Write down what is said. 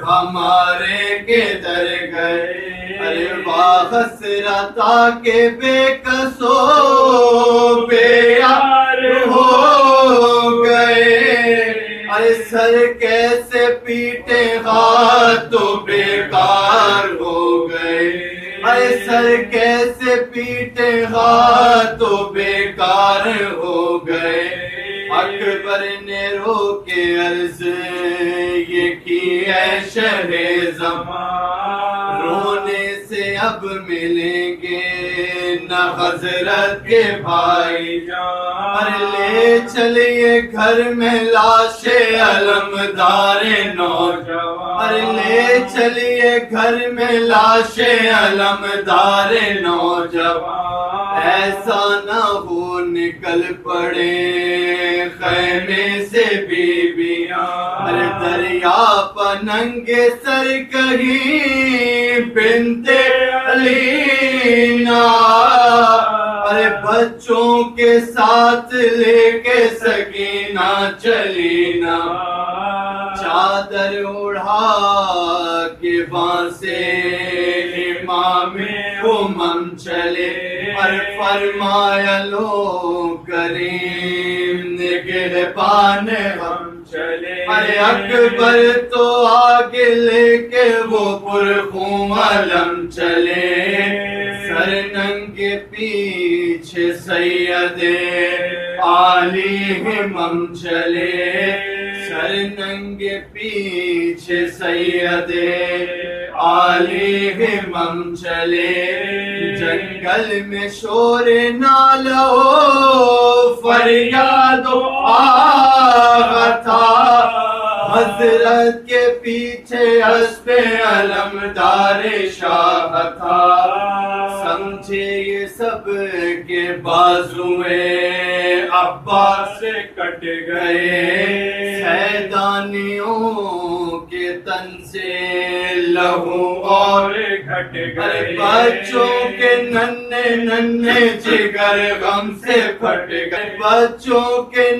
ہمارے کدھر گئے ارے واہ حسرتا کے بے کسو بے یار ہو گئے ارے سر کیسے پیٹے ہاتھ تو بیکار ہو گئے ارے سر کیسے پیٹے ہاتھ تو بیکار ہو گئے اکبر نے رو کے عرض یہ کی ہے شہ زمان رونے سے اب ملیں گے نہ حضرت کے بھائی جان لے چلیے گھر میں لاش علمدار نوجوان لے چلیے گھر میں لاش علمدار نوجوان ایسا نہ ہو نکل پڑے خیمے سے بیویاں دریا پننگے سر کہیں بنت علینا ارے بچوں کے ساتھ لے کے سکینہ چلینا چادر اڑا کے وہاں سے امام امم چلے اور فرمایا لو کریم نگہبان ہم چلے ارے اکبر تو آگے لے کے وہ پرخون علم چلے سر ننگے پیچھے سید عالی ہمم چلے سر ننگے پیچھے سید عالی ہمم چلے جنگل میں شور نالو فریاد آغا تھا حضرت کے پیچھے اسب علمدار شاہ تھا سمجھے یہ سب کے بازوئے عباس سے کٹ گئے سیدانیوں کے تن سے لہو اور گھٹ گئے بچوں کے ننھے ننھے جگر غم سے پھٹ گئے بچوں کے